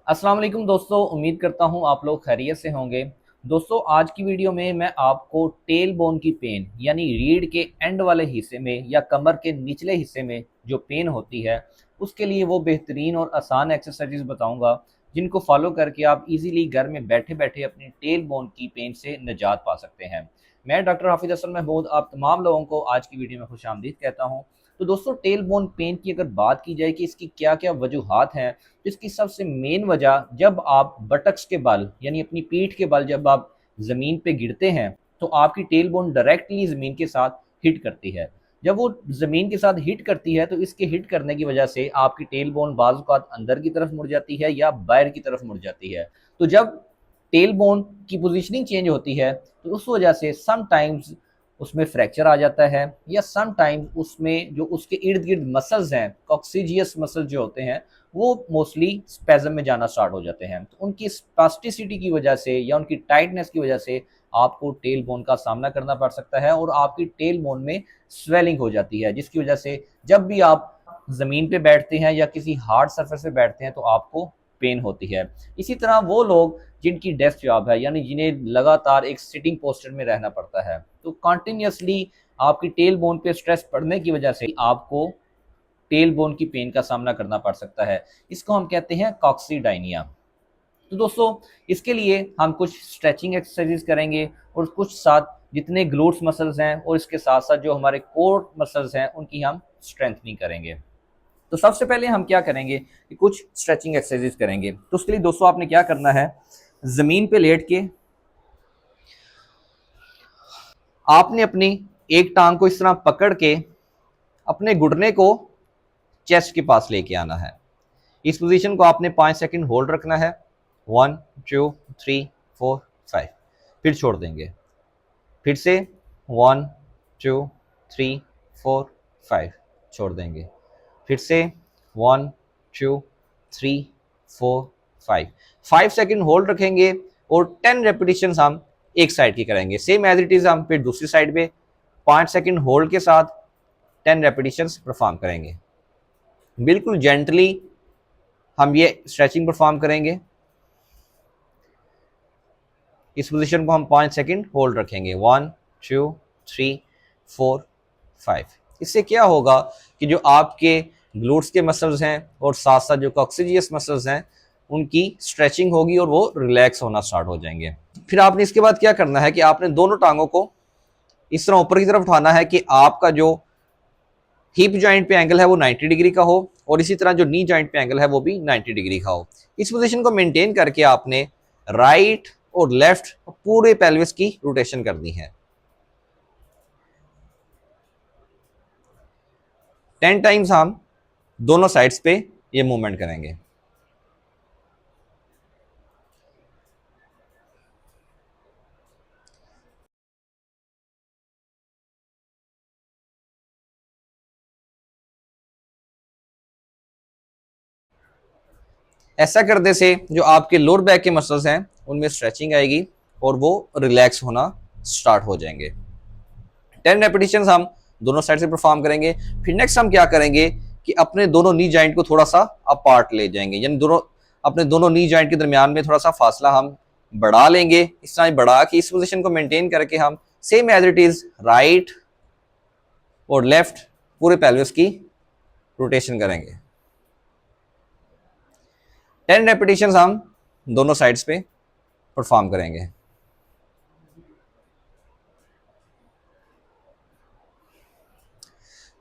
अस्सलाम वालेकुम दोस्तों, उम्मीद करता हूँ आप लोग खैरियत से होंगे। दोस्तों, आज की वीडियो में मैं आपको टेल बोन की पेन यानी रीढ़ के एंड वाले हिस्से में या कमर के निचले हिस्से में जो पेन होती है, उसके लिए वो बेहतरीन और आसान एक्सरसाइजेज बताऊंगा जिनको फॉलो करके आप इजीली घर में बैठे बैठे अपनी टेल बोन की पेन से निजात पा सकते हैं। मैं डॉक्टर हाफिज असल महमूद आप तमाम लोगों को आज की वीडियो में खुशामदीद कहता हूँ। तो दोस्तों, टेल बोन पेन की अगर बात की जाए कि इसकी क्या क्या वजूहात हैं, तो इसकी सबसे मेन वजह, जब आप बटक्स के बल यानी अपनी पीठ के बल जब आप ज़मीन पे गिरते हैं तो आपकी टेल बोन डायरेक्टली ज़मीन के साथ हिट करती है। जब वो ज़मीन के साथ हिट करती है तो इसके हिट करने की वजह से आपकी टेल बोन बाज़ औक़ात अंदर की तरफ मुड़ जाती है या बाहर की तरफ मुड़ जाती है। तो जब टेल बोन की पोजीशनिंग चेंज होती है तो उस वजह से समटाइम्स उसमें फ्रैक्चर आ जाता है, या समटाइम्स उसमें जो उसके इर्द गिर्द मसल्स हैं, कॉक्सीजियस मसल जो होते हैं, वो मोस्टली स्पेज़म में जाना स्टार्ट हो जाते हैं। तो उनकी स्पास्टिसिटी की वजह से या उनकी टाइटनेस की वजह से आपको टेल बोन का सामना करना पड़ सकता है और आपकी टेल बोन में स्वेलिंग हो जाती है, जिसकी वजह से जब भी आप ज़मीन पे बैठते हैं या किसी हार्ड सरफेस पे बैठते हैं तो आपको पेन होती है। इसी तरह वो लोग जिनकी डेस्क जॉब है यानी जिन्हें लगातार एक सिटिंग पोस्चर में रहना पड़ता है, तो कंटिन्यूसली आपकी टेल बोन पे स्ट्रेस पड़ने की वजह से आपको टेल बोन की पेन का सामना करना पड़ सकता है। इसको हम कहते हैं कॉक्सीडाइनिया। तो दोस्तों, इसके लिए हम कुछ स्ट्रेचिंग एक्सरसाइजेज करेंगे और कुछ साथ जितने ग्लूट्स मसल्स हैं और इसके साथ साथ जो हमारे कोर मसल्स हैं उनकी हम स्ट्रेंथनिंग करेंगे। तो सबसे पहले हम क्या करेंगे कि कुछ स्ट्रेचिंग एक्सरसाइजेज करेंगे। तो उसके लिए दोस्तों आपने क्या करना है, ज़मीन पे लेट के आपने अपनी एक टांग को इस तरह पकड़ के अपने घुटने को चेस्ट के पास लेके आना है। इस पोजीशन को आपने 5 सेकंड होल्ड रखना है। 1 2 3 4 5, फिर छोड़ देंगे। फिर से 1 2 3 4 5, छोड़ देंगे। फिर से 1 2 3 4 5, 5 सेकंड होल्ड रखेंगे और 10 रेपिटेशन हम एक साइड की करेंगे। सेम एज इट इज हम फिर दूसरी साइड पे 5 सेकंड होल्ड के साथ 10 रेपिटेशन परफॉर्म करेंगे। बिल्कुल जेंटली हम ये स्ट्रेचिंग परफॉर्म करेंगे। इस पोजीशन को हम 5 सेकंड होल्ड रखेंगे। 1 2 3 4 5। इससे क्या होगा कि जो आपके ग्लूट्स के मसल्स हैं और साथ साथ जो कॉक्सीजियस मसल्स हैं उनकी स्ट्रेचिंग होगी और वो रिलैक्स होना स्टार्ट हो जाएंगे। फिर आपने इसके बाद क्या करना है कि आपने दोनों टांगों को इस तरह ऊपर की तरफ उठाना है कि आपका जो हिप जॉइंट पे एंगल है वो 90 डिग्री का हो और इसी तरह जो नी जॉइंट पे एंगल है वो भी 90 डिग्री का हो। इस पोजीशन को मेंटेन करके आपने राइट और लेफ्ट पूरे पेल्विस की रोटेशन करनी है। 10 टाइम्स हम दोनों साइड्स पे ये मूवमेंट करेंगे। ऐसा करने से जो आपके लोअर बैक के मसल्स हैं उनमें स्ट्रेचिंग आएगी और वो रिलैक्स होना स्टार्ट हो जाएंगे। 10 रेपिटेशन हम दोनों साइड से परफॉर्म करेंगे। फिर नेक्स्ट हम क्या करेंगे कि अपने दोनों नी जॉइंट को थोड़ा सा अपार्ट ले जाएंगे, यानी दोनों अपने दोनों नी जॉइंट के दरमियान में थोड़ा सा फासला हम बढ़ा लेंगे। इस तरह बढ़ा के इस पोजीशन को मेंटेन करके हम same as it is right और लेफ्ट पूरे पेल्विस की रोटेशन करेंगे। 10 रेपिटेशन हम दोनों साइड्स पे परफॉर्म करेंगे।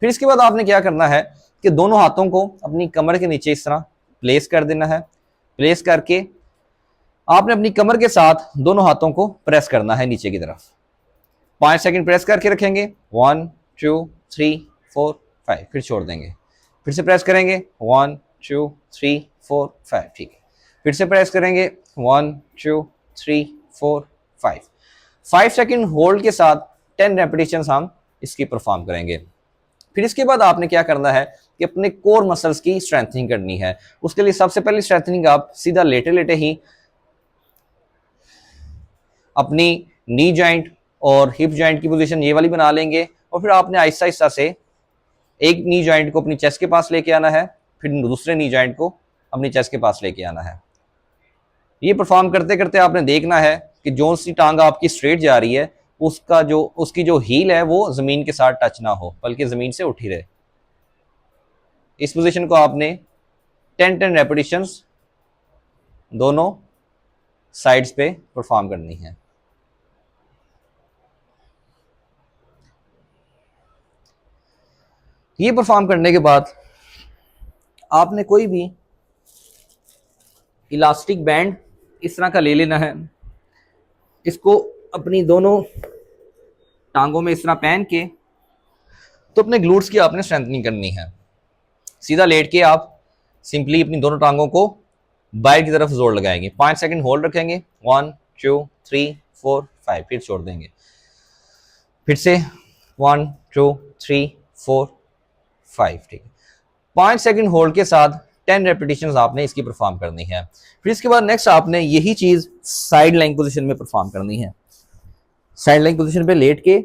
फिर इसके बाद आपने क्या करना है कि दोनों हाथों को अपनी कमर के नीचे इस तरह प्लेस कर देना है। प्लेस करके आपने अपनी कमर के साथ दोनों हाथों को प्रेस करना है नीचे की तरफ। 5 सेकंड प्रेस करके रखेंगे। 1 2 3 4 5, फिर छोड़ देंगे। फिर से प्रेस करेंगे। 1 2 3 4 5, ठीक है। फिर से प्रेस करेंगे। 1 2 3 4 5, 5 सेकंड होल्ड के साथ 10 रेपिटेशन हम इसकी परफॉर्म करेंगे। फिर इसके बाद आपने क्या करना है कि अपने कोर मसल्स की स्ट्रेंथनिंग करनी है। उसके लिए सबसे पहले स्ट्रेंथनिंग आप सीधा लेटे लेटे ही अपनी नी जॉइंट और हिप जॉइंट की पोजीशन ये वाली बना लेंगे और फिर आपने आहिस्ता आहिस्ता से एक नी जॉइंट को अपनी चेस्ट के पास लेके आना है, फिर दूसरे नी जॉइंट को अपनी चेस्ट के पास लेके आना है। ये परफॉर्म करते करते आपने देखना है कि जो सी टांग आपकी स्ट्रेट जा रही है उसकी जो हील है वो जमीन के साथ टच ना हो, बल्कि जमीन से उठी रहे। इस पोजीशन को आपने 10 रेपिटेशंस दोनों साइड्स पे परफॉर्म करनी है। ये परफॉर्म करने के बाद आपने कोई भी इलास्टिक बैंड इस तरह का ले लेना है। इसको अपनी दोनों टांगों में इस तरह पहन के तो अपने ग्लूट्स की आपने स्ट्रेंथनिंग करनी है। सीधा लेट के आप सिंपली अपनी दोनों टांगों को बाहर की तरफ जोर लगाएंगे, 5 सेकंड होल्ड रखेंगे, 1 2 3 4 5, फिर छोड़ देंगे। फिर से 1 2 3 4 5, ठीक है। 5 सेकंड होल्ड के साथ 10 रेपिटेशंस आपने इसकी परफॉर्म करनी है। फिर इसके बाद नेक्स्ट आपने यही चीज साइड लाइन पोजीशन में परफॉर्म करनी है। साइड लाइन पोजीशन पे लेट के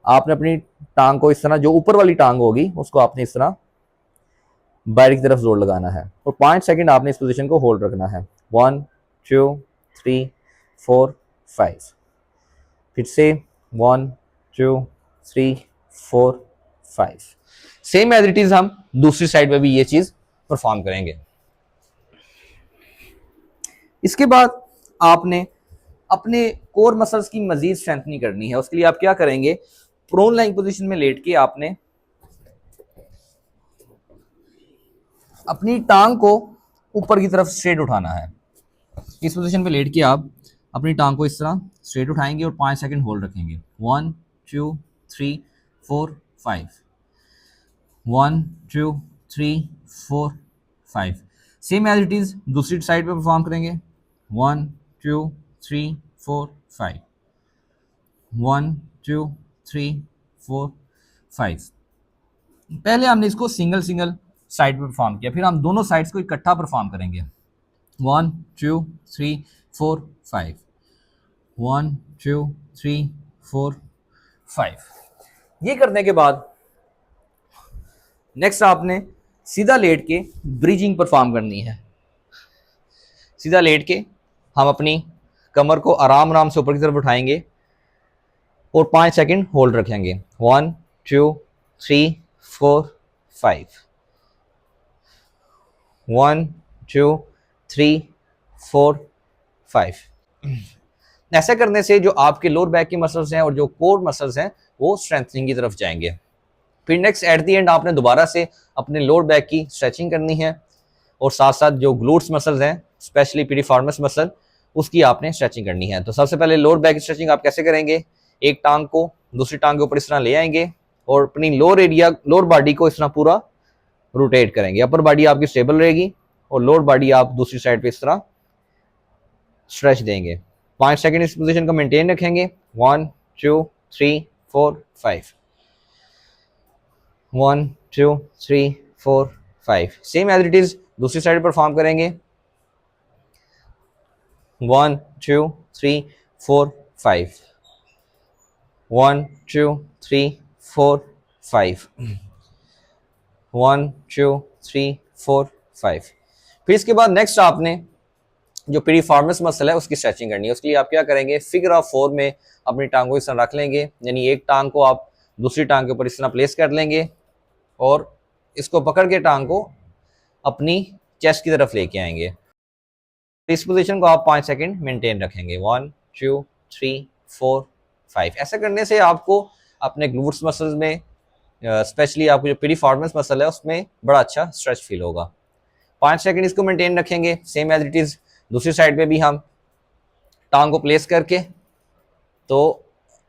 आपने अपनी टांग को इस तरह, जो ऊपर वाली टांग होगी उसको आपने इस तरह बाहर की तरफ जोर लगाना है और 5 सेकंड आपने इस पोजीशन को होल्ड रखना है। 1 2 3 4 5, फिर से 1 2 3 4 5। सेम एज इट इज हम दूसरी साइड पे भी ये चीज परफॉर्म करेंगे। इसके बाद आपने अपने कोर मसल्स की मजीद स्ट्रेंथनिंग करनी है। उसके लिए आप क्या करेंगे, प्रोन लाइन पोजीशन में लेट के आपने अपनी टांग को ऊपर की तरफ स्ट्रेट उठाना है। इस पोजीशन पे लेट के आप अपनी टांग को इस तरह स्ट्रेट उठाएंगे और 5 सेकंड होल्ड रखेंगे। 1 2 3 4 5, 1 2 3 4 5। सेम एज इट इज दूसरी साइड पे परफॉर्म करेंगे। 1 2 3 4 5, 1 2 3 4 5। पहले हमने इसको सिंगल सिंगल साइड पे परफॉर्म किया, फिर हम दोनों साइड्स को इकट्ठा परफॉर्म करेंगे। 1 2 3 4 5, 1 2 3 4 5। ये करने के बाद नेक्स्ट आपने सीधा लेट के ब्रिजिंग परफॉर्म करनी है। सीधा लेट के हम अपनी कमर को आराम आराम से ऊपर की तरफ उठाएंगे और 5 सेकंड होल्ड रखेंगे। 1 2 3 4 5, 1 2 3 4 5। ऐसा करने से जो आपके लोअर बैक की मसल्स हैं और जो कोर मसल्स हैं वो स्ट्रेंथनिंग की तरफ जाएंगे। फिर नेक्स्ट एट दी एंड आपने दोबारा से अपने लोअर बैक की स्ट्रेचिंग करनी है और साथ साथ जो ग्लूट्स मसल्स हैं, स्पेशली पिरिफॉर्मस मसल, उसकी आपने स्ट्रेचिंग करनी है। तो सबसे पहले लोअर बैक की स्ट्रेचिंग आप कैसे करेंगे, एक टांग को दूसरी टांग के ऊपर इस तरह ले आएंगे और अपनी लोअर बॉडी को इस तरह पूरा रोटेट करेंगे। अपर बॉडी आपकी स्टेबल रहेगी और लोअर बॉडी आप दूसरी साइड पे इस तरह स्ट्रेच देंगे। 5 सेकंड इस पोजीशन को मेंटेन रखेंगे। 1 2 3 4 5, 1 2 3 4 5। सेम एज इट इज दूसरी साइड परफॉर्म करेंगे। 1 2 3 4 5, 1 2 3 4 5, 1 2 3 4 5। फिर इसके बाद नेक्स्ट आपने जो पिरिफॉर्मस मसल है उसकी स्ट्रेचिंग करनी है। उसके लिए आप क्या करेंगे, फिगर ऑफ 4 में अपनी टांग को इस तरह रख लेंगे, यानी एक टांग को आप दूसरी टांग के ऊपर इस तरह प्लेस कर लेंगे और इसको पकड़ के टांग को अपनी चेस्ट की तरफ लेके आएंगे। इस पोजीशन को आप 5 सेकंड मेंटेन रखेंगे। 1 2 3 4 5। ऐसा करने से आपको अपने ग्लूट्स मसल्स में, स्पेशली आपको जो पिरिफॉर्मस मसल है उसमें बड़ा अच्छा स्ट्रेच फील होगा। 5 सेकंड इसको मेंटेन रखेंगे। सेम एज इट इज दूसरी साइड पे भी हम टांग को प्लेस करके तो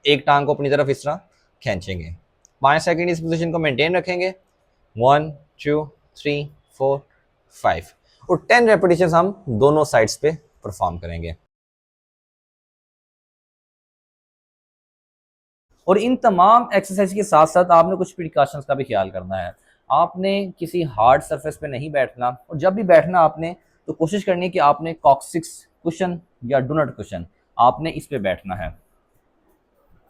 एक टांग को अपनी तरफ इस तरह खींचेंगे। 5 सेकंड इस पोजीशन को मेंटेन रखेंगे। 1 2 3 4 5 और 10 रेपिटेशंस हम दोनों साइड्स पे परफॉर्म करेंगे। और इन तमाम एक्सरसाइज के साथ साथ आपने कुछ प्रिकॉशंस का भी ख्याल करना है। आपने किसी हार्ड सरफेस पे नहीं बैठना और जब भी बैठना आपने तो कोशिश करनी है कि आपने कॉक्सिक्स कुशन या डोनट कुशन आपने इस पे बैठना है।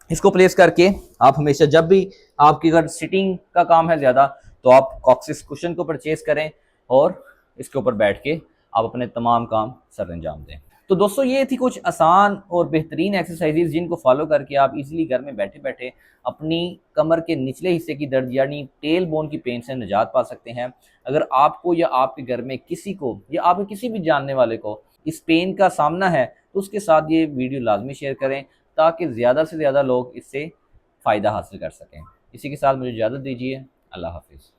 इसको प्लेस करके आप हमेशा जब भी आपकी अगर सिटिंग का काम है ज़्यादा तो आप कॉक्सिक्स कुशन को परचेज करें और इसके ऊपर बैठ के आप अपने तमाम काम सर अंजाम दें। तो दोस्तों ये थी कुछ आसान और बेहतरीन एक्सरसाइजेज जिनको फॉलो करके आप इजीली घर में बैठे बैठे अपनी कमर के निचले हिस्से की दर्द यानी टेल बोन की पेन से निजात पा सकते हैं। अगर आपको या आपके घर में किसी को या आपके किसी भी जानने वाले को इस पेन का सामना है तो उसके साथ ये वीडियो लाजमी शेयर करें ताकि ज़्यादा से ज़्यादा लोग इससे फ़ायदा हासिल कर सकें। इसी के साथ मुझे इजाज़त दीजिए। अल्लाह हाफिज़।